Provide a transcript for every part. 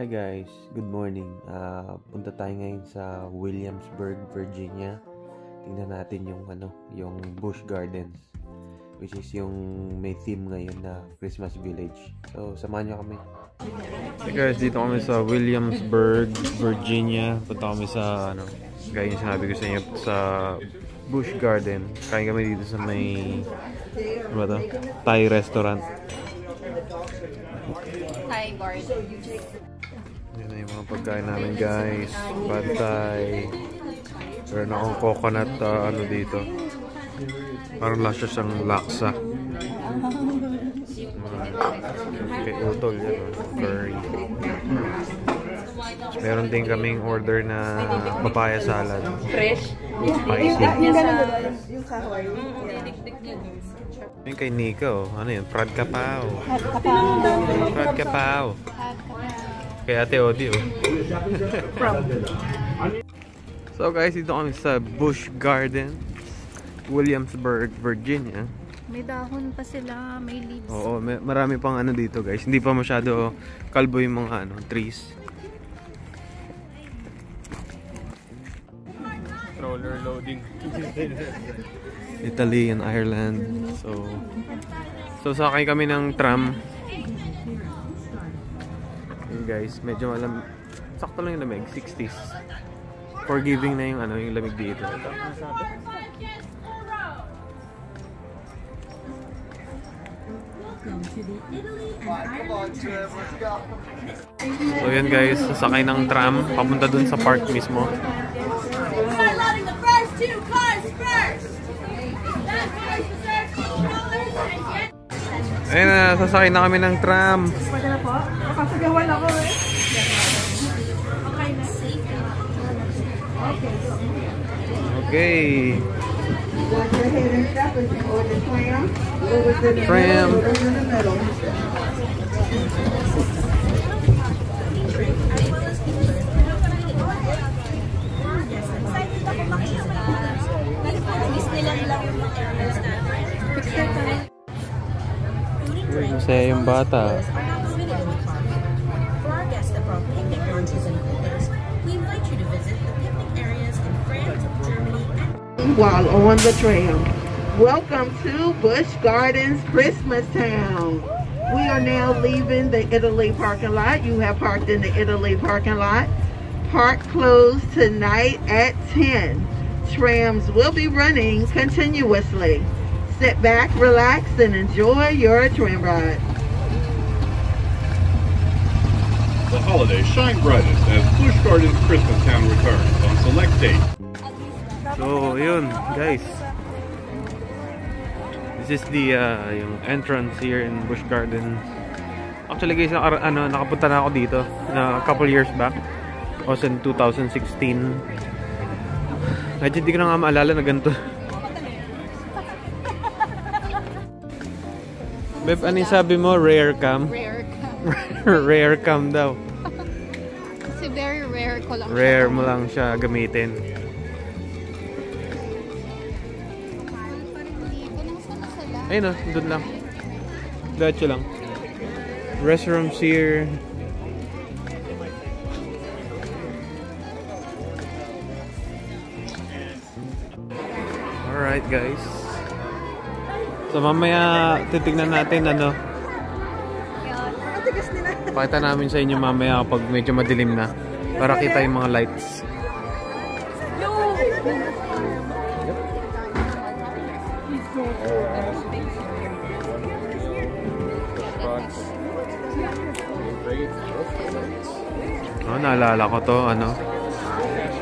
Hi guys, good morning. Punta tayo ngayon sa Williamsburg, Virginia. Tingnan natin yung Busch Gardens, which is yung may theme ngayon na Christmas Village. So, samahan niyo kami. Hey guys, dito kami sa Williamsburg, Virginia. Punta kami sa gaya yung sinabi ko sa inyo, sa Busch Garden. Kain kami dito sa may Thai restaurant. Thai garden. Yan na yung mga pagkain namin guys. Pad Thai. Meron akong coconut dito. Parang lasa siyang laksa. Okay, utol yan. Curry. Meron din kaming order na papaya salad. Fresh? Spicy. Yung kahoy. Yung kay Nico. Ano yun? Prad Kapaw. Prad Kapaw. Kay Ate Odi. So guys, dito kami sa Busch Gardens, Williamsburg, Virginia. May dahon pa sila, may leaves. Oo, marami pang dito guys. Hindi pa masyado kalbo yung mga trees. Roller loading. Italy and Ireland. So sakay kami ng tram. Yun guys, medyo sakto lang yung lamig, 60s. Forgiving na yung yung lamig dito. So yan guys, sasakay ng tram papunta dun sa park mismo. Ayun na, sasakay na kami ng tram. Pwede na po? Kapasagawan ako eh. Okay na. Okay. Go ahead and step as you order tram. Go within the Tram. middle. Go in the middle. Masaya yung bata. While on the tram. Welcome to Busch Gardens Christmas Town. We are now leaving the Italy parking lot. You have parked in the Italy parking lot. Park closed tonight at 10. Trams will be running continuously. Sit back, relax, and enjoy your tram ride. The holidays shine brightest as Busch Gardens Christmas Town returns on select dates. So, yun, guys. This is the yung entrance here in Busch Gardens. Actually, guys, nakapunta na ako dito na a couple years back. Was in 2016. Medyo hindi ko na nga maalala na ganito. Beb, ano yung sabi mo? Rare cam? Rare cam. Rare cam daw. Kasi very rare ko lang. Rare mo lang siya gamitin. Ayun o, doon lang. Diretso lang. Restrooms here. Alright guys. So mamaya titignan natin pakita namin sa inyo mamaya kapag medyo madilim na para kita yung mga lights. Oh, naalala ko to,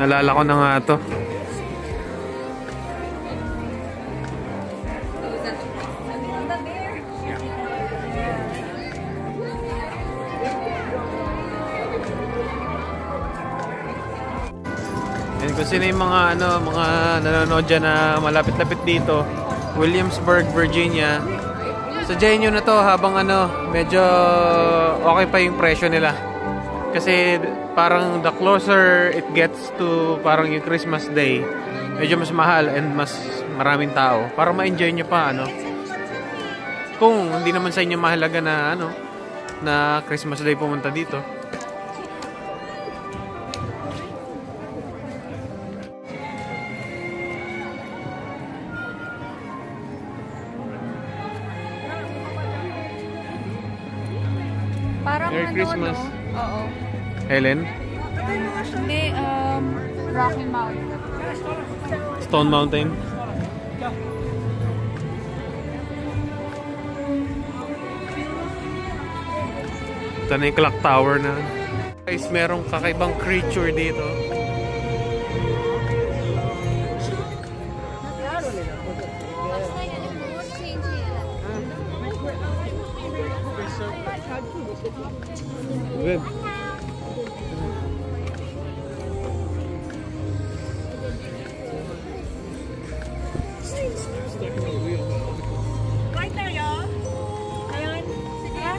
naalala ko na nga to. Yan, kung sino yung mga nanonood dyan na malapit-lapit dito, Williamsburg, Virginia. Sadyain nyo na to habang medyo okay pa yung presyo nila. Kasi parang the closer it gets to parang yung Christmas Day, medyo mas mahal and mas maraming tao. Para ma-enjoy nyo pa kung hindi naman sa inyo mahalaga na na Christmas Day pumunta dito. Merry Christmas. Oo. Helen? Hindi, Rocky Mountain. Stone Mountain? Ito na yung clock tower na. Guys, merong kakaibang creature dito. Good.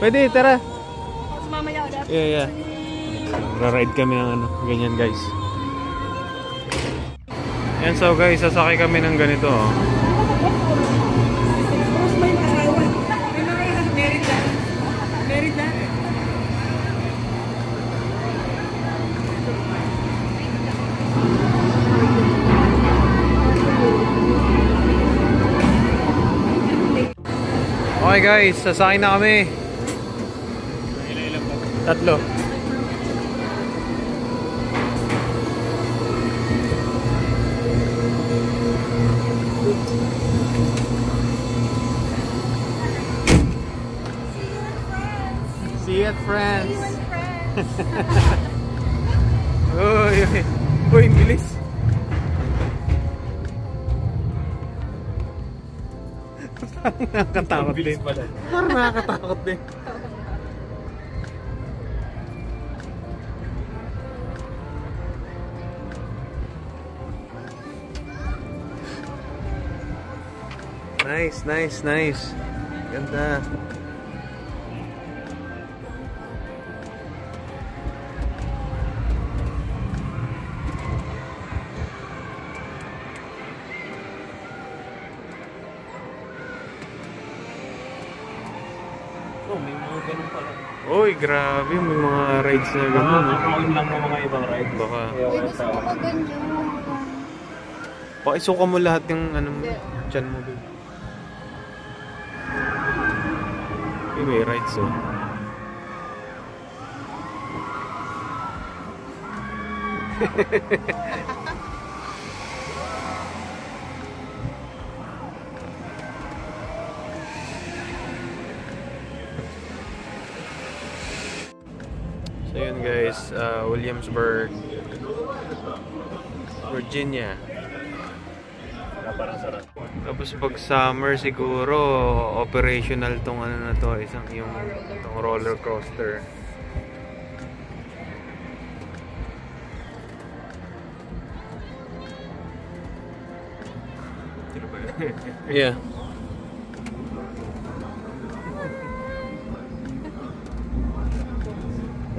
Pwede, tara. Yeah. Ra-ride kami ng ano, ganyan guys. Yan, so guys, sasakay kami ng ganito. Oh. Okay guys, sasakay na kami. Tatlo. See you at France. Uy, bilis. Parang nakakatakot din. Parang nakakatakot din. Nice. Ganda. Oh, may mga ganun pala. Uy, grabe, may mga rides na gano'n. Nakakain lang ng mga ibang ride. Baka. Uy, gusto ko ganyan. Pakisuka mo lahat yung ano mo, dyan mo. May rides oh. So yun guys, Williamsburg, Virginia. Tapos pag summer siguro operational tong ano na to, tong roller coaster. Yeah.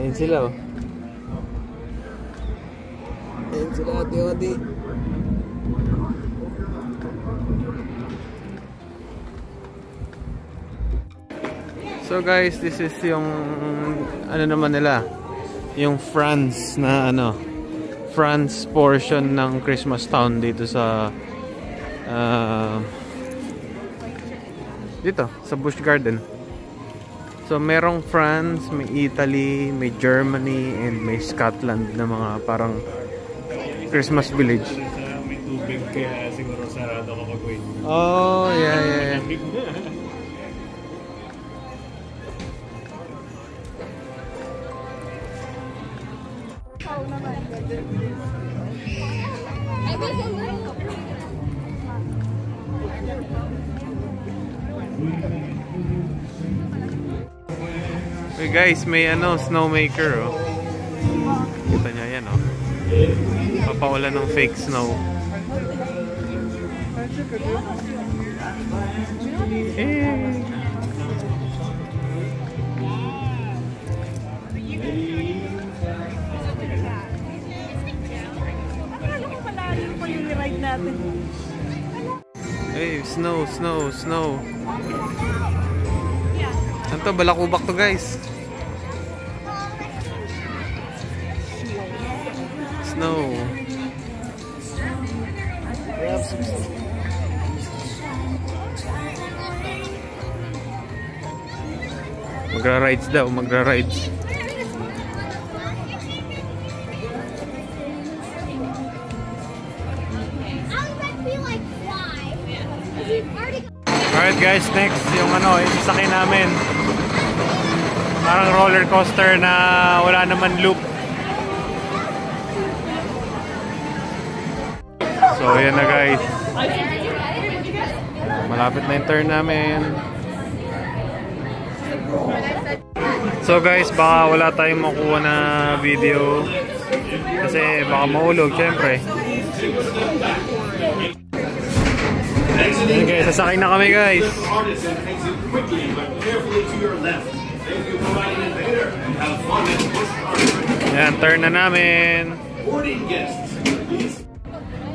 Ayan sila oh. Ayan sila, ati-ati. So guys, this is yung ano naman nila, yung France na ano, France portion ng Christmas Town dito sa dito sa Busch Garden. So merong France, may Italy, may Germany, and may Scotland na mga parang Christmas village. May tubig kaya siguro sarado kapag wait. Oh, yeah. Hey guys, may ano, snowmaker oh. Kita nyo yan oh. Papawala ng fake snow. Hey, snow. Ano to? Balakubak to guys. Snow. Magra-rides daw, magra-rides. Alright guys, next yung ano, yung sasakyan namin. Parang roller coaster na wala naman loop. So yan na guys. Malapit na yung turn namin. So guys, baka wala tayong makuha na video kasi baka mahulog syempre. Ayan guys, sasakay na kami guys. Ayan, turn na namin.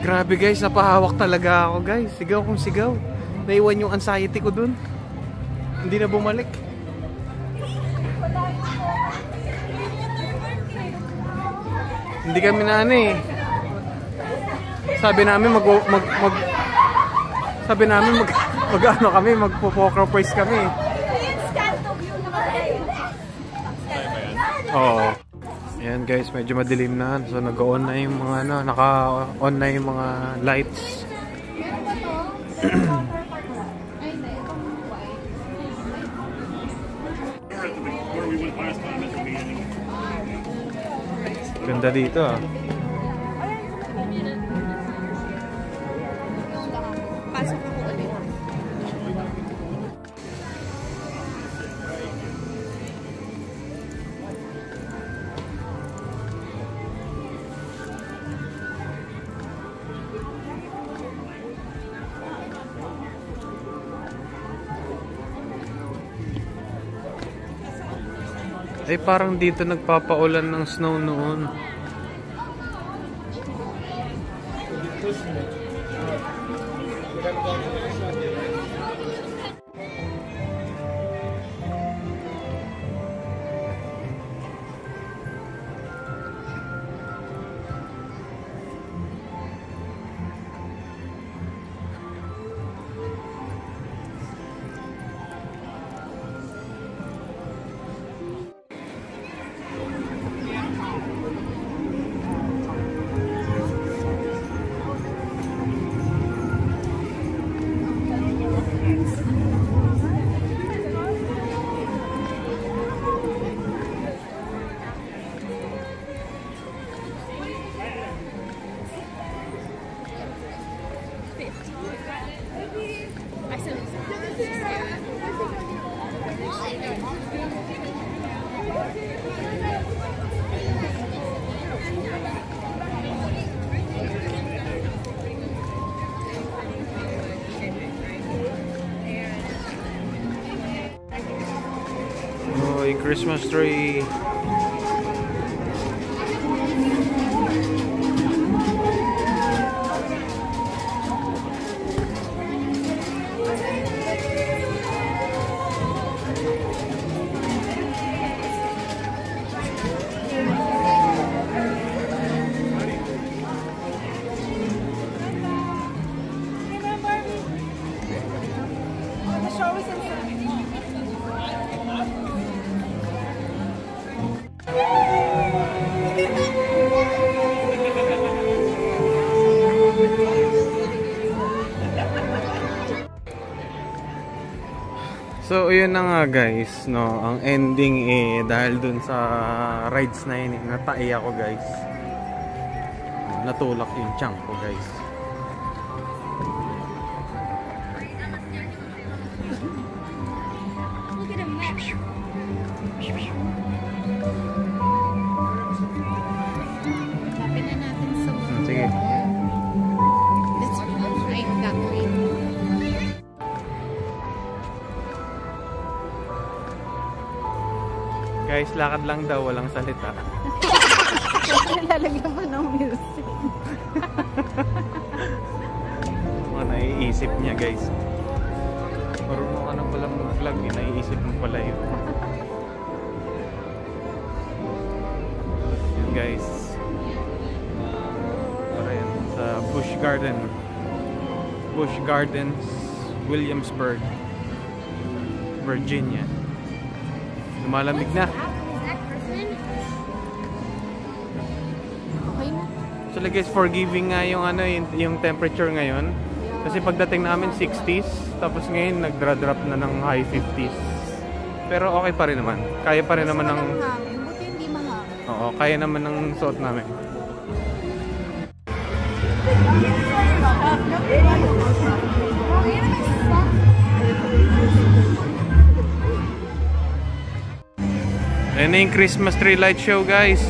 Grabe guys, napahawak talaga ako guys. Sigaw kong sigaw. Naiwan yung anxiety ko dun. Hindi na bumalik. Hindi kami na ano eh. Sabi namin mag-ano kami, magpo-poker face kami. Oo. Ayan guys, medyo madilim na. So nag-on na yung mga ano, naka-on na yung mga lights. Ganda dito ah. Pasok ako ulit. Ay parang dito nagpapaulan ng snow noon. Oh, a Christmas tree. So yun na nga guys, no, ang ending eh dahil dun sa rides na yun, natai ako guys. Natulak yung chunk ko guys. Lapit na natin sa Sige. Guys, lakad lang daw, walang salita. Lalagyan mo ng music. Mga naiisip niya guys. Marunong ka na pala mag-vlog, naiisip mo pala yun. Yan guys. Para yan sa Busch Gardens, Williamsburg, Virginia. Lumalamig na. So like guys, forgiving nga yung ano, yung temperature ngayon. Yeah. Kasi pagdating namin 60s, tapos ngayon nagdra-drop na ng high 50s. Pero okay pa rin naman. Kaya pa rin naman ng... Buti hindi mahangin. Oo, kaya naman ng suot namin. Ayan na yung Christmas tree light show, guys.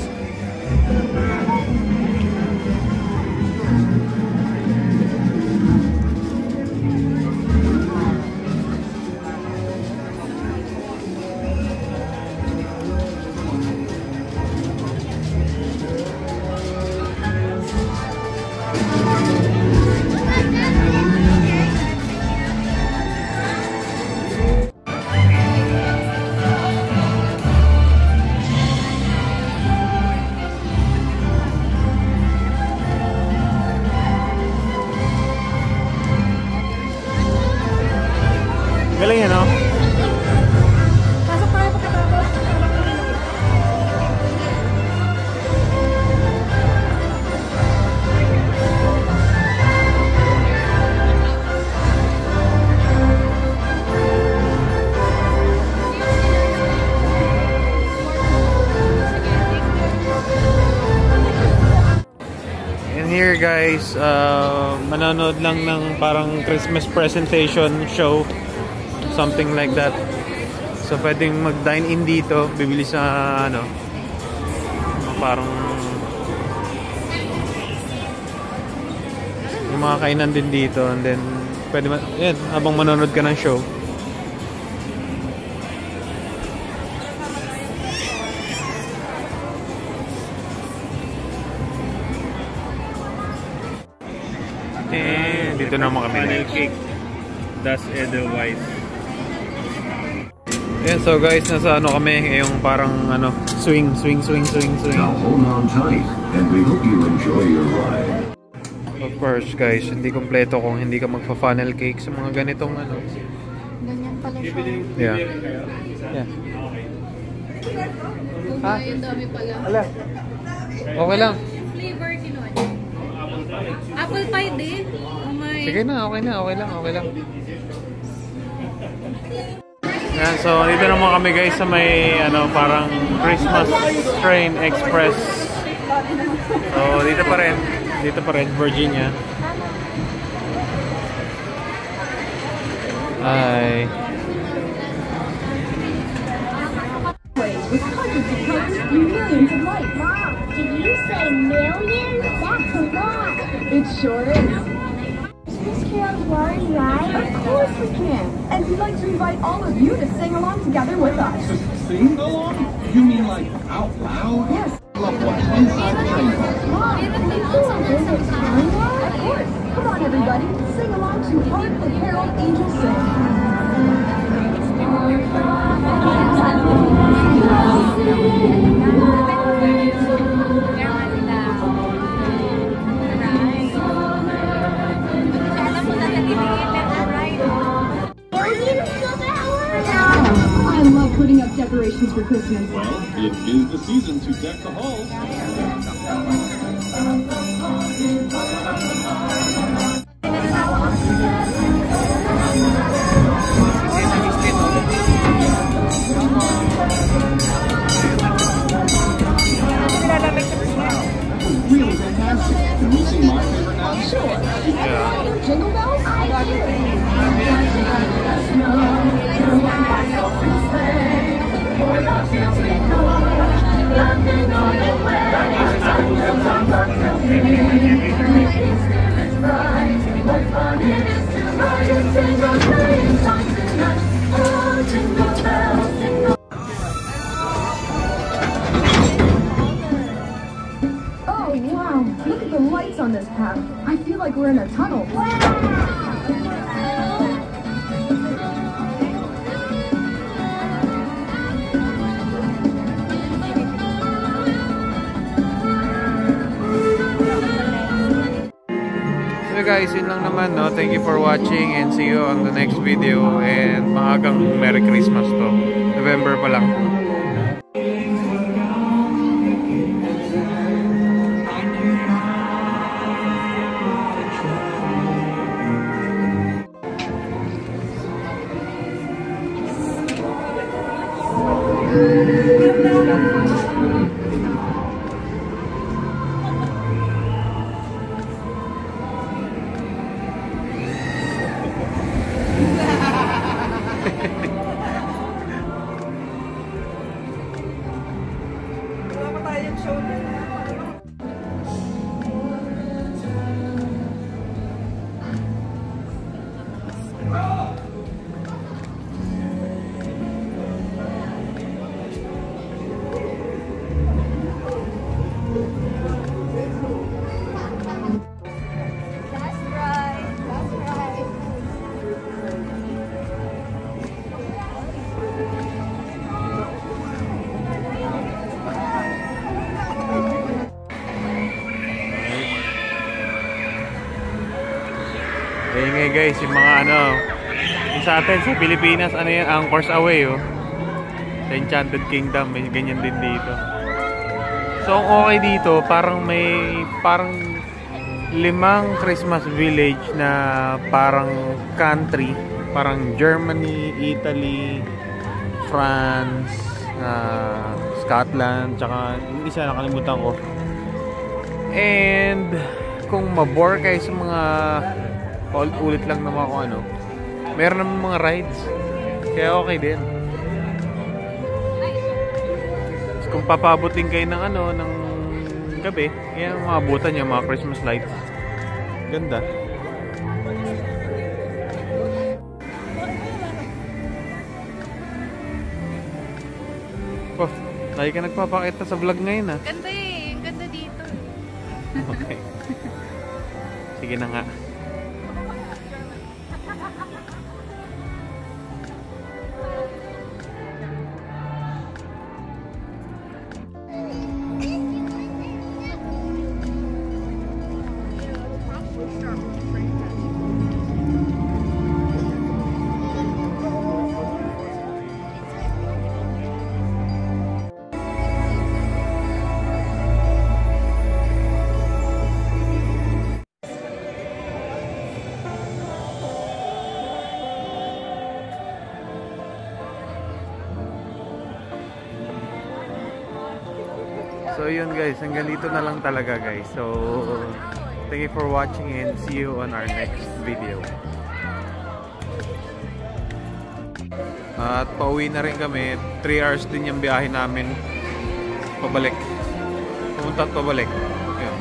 Galing yan, no? Pasok tayo pagkatapos. And here, guys, manonood lang ng parang Christmas presentation show. Something like that. So pwedeng mag-dine in dito, bibili sa ano, parang yung mga kainan din dito, and then pwede yan, habang manonood ka ng show. Dito naman kami. Funnel cake. Das Edelweiss. Yan, so guys, nasa ano kami, yung parang ano, swing. Now hold on tight, and we hope you enjoy your ride. Of course, guys, hindi kompleto kung hindi ka magfa-funnel cake sa mga ganitong ano. Ganyan pala siya. Yeah. Yeah. Ha? Yung dami pala. Ala. Okay lang. Flavor kinuha niya. Apple pie din. Oh my. Sige na, okay lang. Yan, so dito naman kami, guys, sa may ano, parang Christmas Train Express. So dito pa rin Virginia. Hi. With hundreds of colors and millions of lights. Mom, did you say millions? That's a lot. It sure is. Christmas carols run, right? Of course we can. And we'd like to invite all of you to sing along together with us. Sing along? You mean like out loud? Yes. Loved ones inside the train car. Mom, of course. Come on, everybody. Sing along to Hark the Herald Angels Sing. I love putting up decorations for Christmas. Well, it is the season to deck the halls. Really fantastic. Can we sing my favorite now? Sure. Yeah. Jingle bells? Oh, wow. Look at the lights on this path. I feel like we're in a tunnel. So guys, yun lang naman, no? Thank you for watching and see you on the next video, and maagang Merry Christmas to. November pa lang. Ayun nga guys, yung mga ano, yung sa atin sa Pilipinas, ano yan, Anchors Away oh. Sa Enchanted Kingdom, may ganyan din dito. So ang okay dito, parang may, parang 5 Christmas village na parang country. Parang Germany, Italy, France, Scotland, tsaka yung isa nakalimutan ko. And kung mabore kayo sa mga ulit lang naman kung ano, meron naman mga rides, kaya okay din. So, kung papabutin kayo ng ano, ng gabi, yan ang maabutan nyo, mga Christmas lights. Ganda. Oh, lagi ka nagpapakita sa vlog ngayon ah. Ganda eh, ang ganda dito. Okay. Sige na nga. So yun guys, hanggang dito na lang talaga guys. So thank you for watching and see you on our next video. At pauwi na rin kami. 3 hours din yung biyahe namin pabalik. Pumunta at pabalik. Yun.